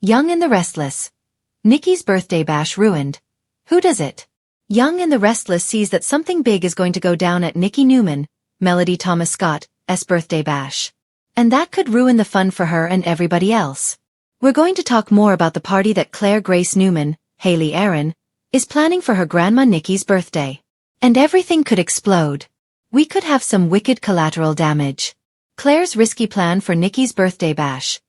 Young and the Restless. Nikki's birthday bash ruined. Who does it? Young and the Restless sees that something big is going to go down at Nikki Newman, Melody Thomas Scott's birthday bash. And that could ruin the fun for her and everybody else. We're going to talk more about the party that Claire Grace Newman, Haley Aaron, is planning for her grandma Nikki's birthday. And everything could explode. We could have some wicked collateral damage. Claire's risky plan for Nikki's birthday bash.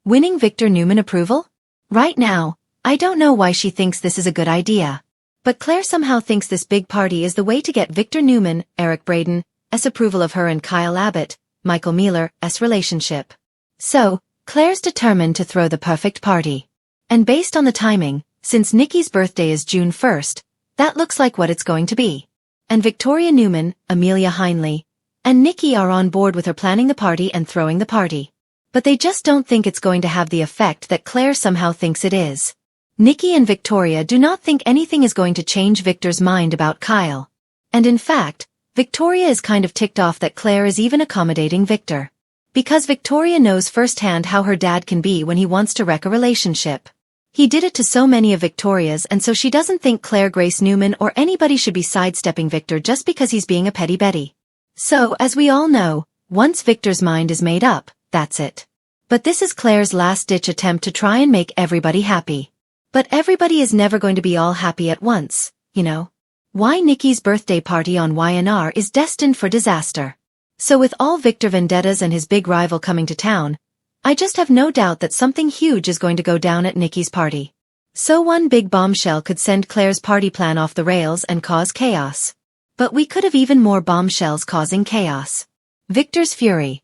Winning Victor Newman approval? Right now, I don't know why she thinks this is a good idea. But Claire somehow thinks this big party is the way to get Victor Newman, Eric Braden's approval of her and Kyle Abbott, Michael Mealer's relationship. So, Claire's determined to throw the perfect party. And based on the timing, since Nikki's birthday is June 1st, that looks like what it's going to be. And Victoria Newman, Amelia Heinley, and Nikki are on board with her planning the party and throwing the party. But they just don't think it's going to have the effect that Claire somehow thinks it is. Nikki and Victoria do not think anything is going to change Victor's mind about Kyle. And in fact, Victoria is kind of ticked off that Claire is even accommodating Victor. Because Victoria knows firsthand how her dad can be when he wants to wreck a relationship. He did it to so many of Victoria's, and so she doesn't think Claire Grace Newman or anybody should be sidestepping Victor just because he's being a petty Betty. So, as we all know, once Victor's mind is made up, that's it. But this is Claire's last-ditch attempt to try and make everybody happy. But everybody is never going to be all happy at once, you know. Why Nikki's birthday party on YNR is destined for disaster. So with all Victor vendettas and his big rival coming to town, I just have no doubt that something huge is going to go down at Nikki's party. So one big bombshell could send Claire's party plan off the rails and cause chaos. But we could have even more bombshells causing chaos. Victor's fury.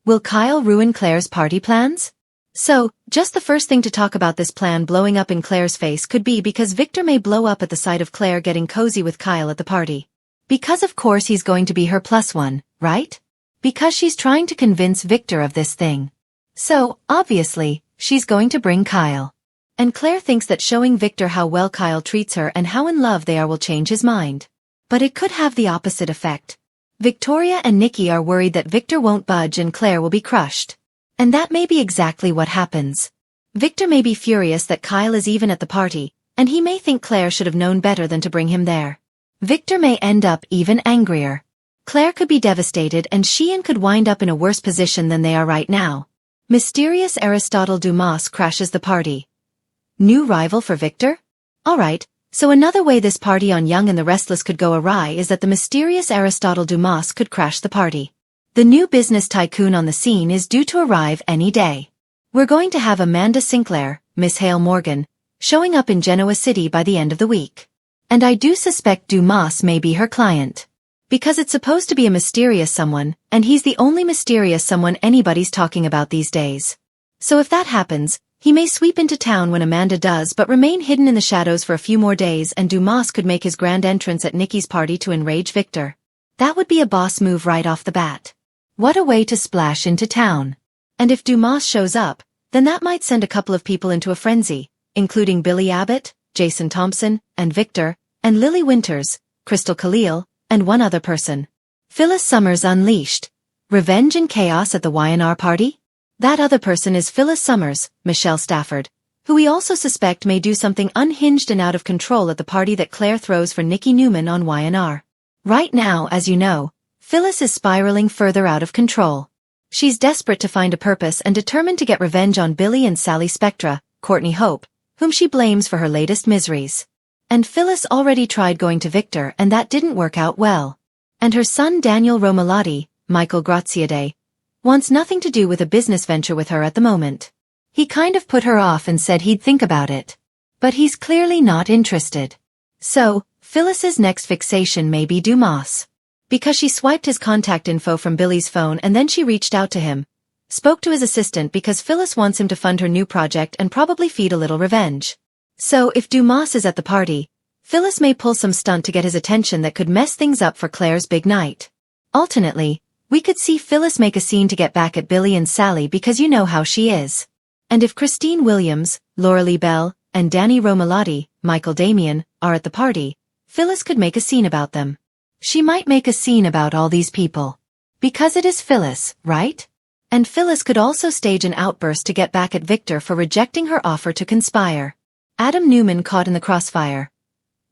Will Kyle ruin Claire's party plans? So, just the first thing to talk about this plan blowing up in Claire's face could be because Victor may blow up at the sight of Claire getting cozy with Kyle at the party. Because of course he's going to be her plus one, right? Because she's trying to convince Victor of this thing. So, obviously, she's going to bring Kyle. And Claire thinks that showing Victor how well Kyle treats her and how in love they are will change his mind. But it could have the opposite effect. Victoria and Nikki are worried that Victor won't budge and Claire will be crushed. And that may be exactly what happens. Victor may be furious that Kyle is even at the party, and he may think Claire should have known better than to bring him there. Victor may end up even angrier. Claire could be devastated and she could wind up in a worse position than they are right now. Mysterious Aristotle Dumas crashes the party. New rival for Victor? Alright. So another way this party on Young and the Restless could go awry is that the mysterious Aristotle Dumas could crash the party. The new business tycoon on the scene is due to arrive any day. We're going to have Amanda Sinclair, Miss Hale Morgan, showing up in Genoa City by the end of the week. And I do suspect Dumas may be her client. Because it's supposed to be a mysterious someone, and he's the only mysterious someone anybody's talking about these days. So if that happens, he may sweep into town when Amanda does but remain hidden in the shadows for a few more days, and Dumas could make his grand entrance at Nikki's party to enrage Victor. That would be a boss move right off the bat. What a way to splash into town. And if Dumas shows up, then that might send a couple of people into a frenzy, including Billy Abbott, Jason Thompson, and Victor, and Lily Winters, Crystal Khalil, and one other person. Phyllis Summers unleashed. Revenge and chaos at the YNR party? That other person is Phyllis Summers, Michelle Stafford, who we also suspect may do something unhinged and out of control at the party that Claire throws for Nikki Newman on YNR. Right now, as you know, Phyllis is spiraling further out of control. She's desperate to find a purpose and determined to get revenge on Billy and Sally Spectra, Courtney Hope, whom she blames for her latest miseries. And Phyllis already tried going to Victor and that didn't work out well. And her son Daniel Romalotti, Michael Graziade, wants nothing to do with a business venture with her at the moment. He kind of put her off and said he'd think about it. But he's clearly not interested. So, Phyllis's next fixation may be Dumas. Because she swiped his contact info from Billy's phone and then she reached out to him. Spoke to his assistant because Phyllis wants him to fund her new project and probably feed a little revenge. So if Dumas is at the party, Phyllis may pull some stunt to get his attention that could mess things up for Claire's big night. Alternately, we could see Phyllis make a scene to get back at Billy and Sally because you know how she is. And if Christine Williams, Laura Lee Bell, and Danny Romalotti, Michael Damian, are at the party, Phyllis could make a scene about them. She might make a scene about all these people. Because it is Phyllis, right? And Phyllis could also stage an outburst to get back at Victor for rejecting her offer to conspire. Adam Newman caught in the crossfire.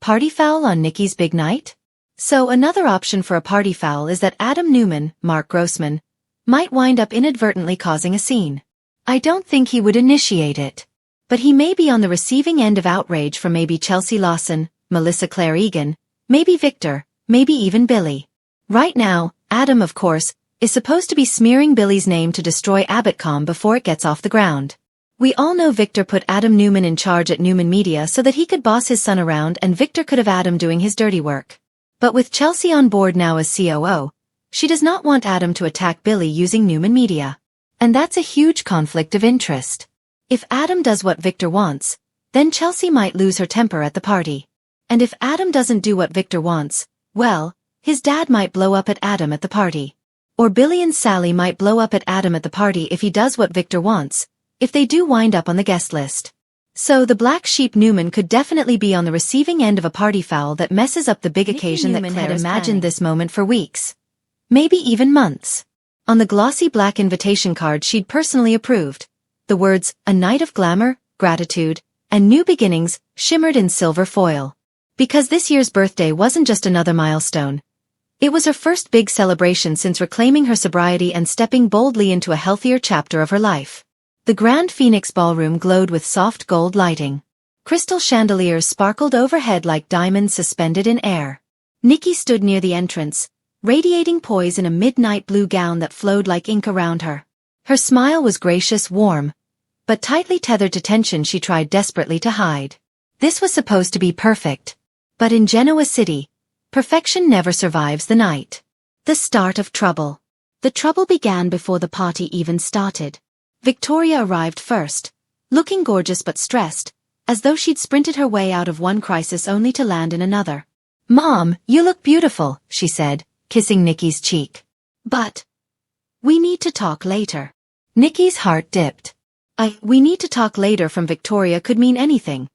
Party foul on Nikki's big night? So another option for a party foul is that Adam Newman, Mark Grossman, might wind up inadvertently causing a scene. I don't think he would initiate it. But he may be on the receiving end of outrage from maybe Chelsea Lawson, Melissa Claire Egan, maybe Victor, maybe even Billy. Right now, Adam, of course, is supposed to be smearing Billy's name to destroy Abbotcom before it gets off the ground. We all know Victor put Adam Newman in charge at Newman Media so that he could boss his son around and Victor could have Adam doing his dirty work. But with Chelsea on board now as COO, she does not want Adam to attack Billy using Newman Media. And that's a huge conflict of interest. If Adam does what Victor wants, then Chelsea might lose her temper at the party. And if Adam doesn't do what Victor wants, well, his dad might blow up at Adam at the party. Or Billy and Sally might blow up at Adam at the party if he does what Victor wants, if they do wind up on the guest list. So the black sheep Newman could definitely be on the receiving end of a party foul that messes up the big occasion that Claire had imagined this moment for weeks. Maybe even months. On the glossy black invitation card she'd personally approved, the words, "A night of glamour, gratitude, and new beginnings," shimmered in silver foil. Because this year's birthday wasn't just another milestone. It was her first big celebration since reclaiming her sobriety and stepping boldly into a healthier chapter of her life. The Grand Phoenix Ballroom glowed with soft gold lighting. Crystal chandeliers sparkled overhead like diamonds suspended in air. Nikki stood near the entrance, radiating poise in a midnight blue gown that flowed like ink around her. Her smile was gracious, warm, but tightly tethered to tension she tried desperately to hide. This was supposed to be perfect. But in Genoa City, perfection never survives the night. The start of trouble. The trouble began before the party even started. Victoria arrived first, looking gorgeous but stressed, as though she'd sprinted her way out of one crisis only to land in another. "Mom, you look beautiful," she said, kissing Nikki's cheek. "But we need to talk later." Nikki's heart dipped. We need to talk later from Victoria could mean anything.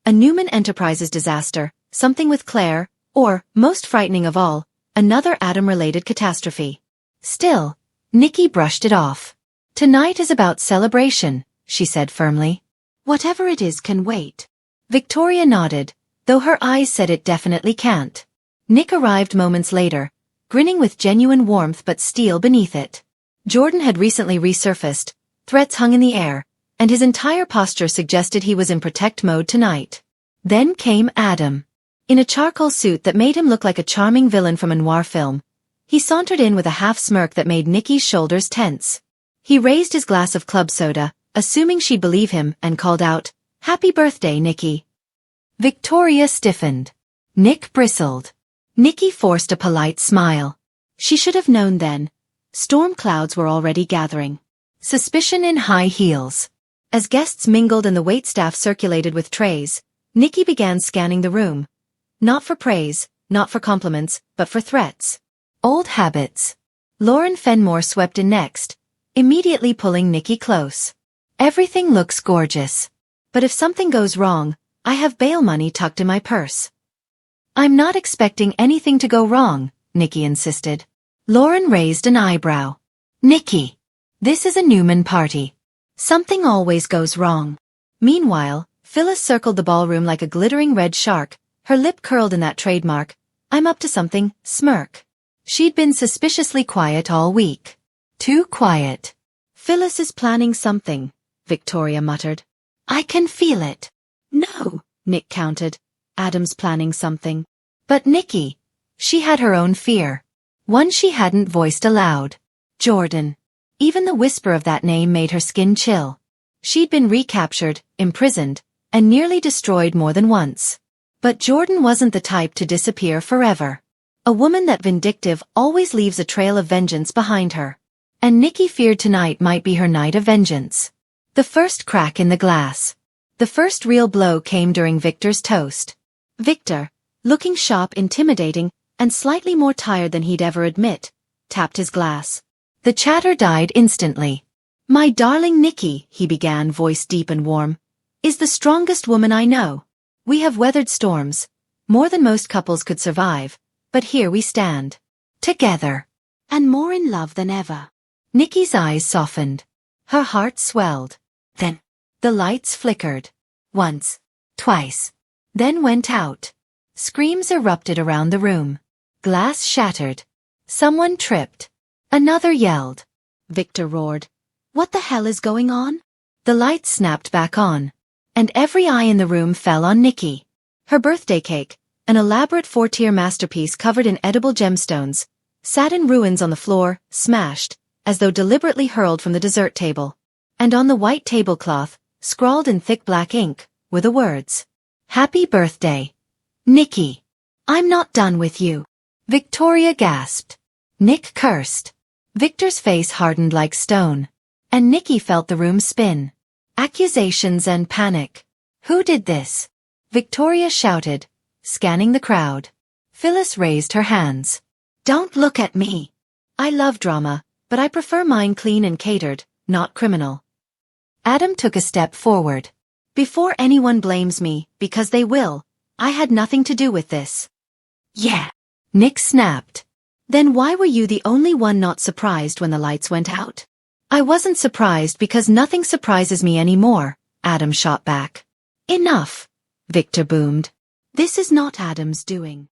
A Newman Enterprises disaster, something with Claire, or, most frightening of all, another Adam-related catastrophe. Still, Nikki brushed it off. "Tonight is about celebration," she said firmly. "Whatever it is can wait." Victoria nodded, though her eyes said it definitely can't. Nick arrived moments later, grinning with genuine warmth but steel beneath it. Jordan had recently resurfaced, threats hung in the air, and his entire posture suggested he was in protect mode tonight. Then came Adam. In a charcoal suit that made him look like a charming villain from a noir film, he sauntered in with a half-smirk that made Nikki's shoulders tense. He raised his glass of club soda, assuming she'd believe him, and called out, "Happy birthday, Nikki." Victoria stiffened. Nick bristled. Nikki forced a polite smile. She should have known then. Storm clouds were already gathering. Suspicion in high heels. As guests mingled and the waitstaff circulated with trays, Nikki began scanning the room. Not for praise, not for compliments, but for threats. Old habits. Lauren Fenmore swept in next, immediately pulling Nikki close. "Everything looks gorgeous. But if something goes wrong, I have bail money tucked in my purse." "I'm not expecting anything to go wrong," Nikki insisted. Lauren raised an eyebrow. "Nikki, this is a Newman party. Something always goes wrong." Meanwhile, Phyllis circled the ballroom like a glittering red shark, her lip curled in that trademark, "I'm up to something," smirk. She'd been suspiciously quiet all week. Too quiet. "Phyllis is planning something," Victoria muttered. "I can feel it." "No," Nick countered. "Adam's planning something." But Nikki, she had her own fear. One she hadn't voiced aloud. Jordan. Even the whisper of that name made her skin chill. She'd been recaptured, imprisoned, and nearly destroyed more than once. But Jordan wasn't the type to disappear forever. A woman that vindictive always leaves a trail of vengeance behind her. And Nikki feared tonight might be her night of vengeance. The first crack in the glass. The first real blow came during Victor's toast. Victor, looking sharp, intimidating, and slightly more tired than he'd ever admit, tapped his glass. The chatter died instantly. "My darling Nikki," he began, voice deep and warm, "is the strongest woman I know. We have weathered storms, more than most couples could survive, but here we stand. Together. And more in love than ever." Nikki's eyes softened. Her heart swelled. Then, the lights flickered. Once, twice. Then went out. Screams erupted around the room. Glass shattered. Someone tripped. Another yelled. Victor roared. What the hell is going on? The lights snapped back on. And every eye in the room fell on Nikki. Her birthday cake, an elaborate 4-tier masterpiece covered in edible gemstones, sat in ruins on the floor, smashed, as though deliberately hurled from the dessert table. And on the white tablecloth, scrawled in thick black ink, were the words, "Happy birthday, Nikki. I'm not done with you." Victoria gasped. Nick cursed. Victor's face hardened like stone. And Nikki felt the room spin. Accusations and panic. Who did this? Victoria shouted, scanning the crowd. Phyllis raised her hands. Don't look at me. I love drama, but I prefer mine clean and catered, not criminal. Adam took a step forward. Before anyone blames me, because they will, I had nothing to do with this. Yeah. Nick snapped. Then why were you the only one not surprised when the lights went out? I wasn't surprised because nothing surprises me anymore, Adam shot back. Enough, Victor boomed. This is not Adam's doing.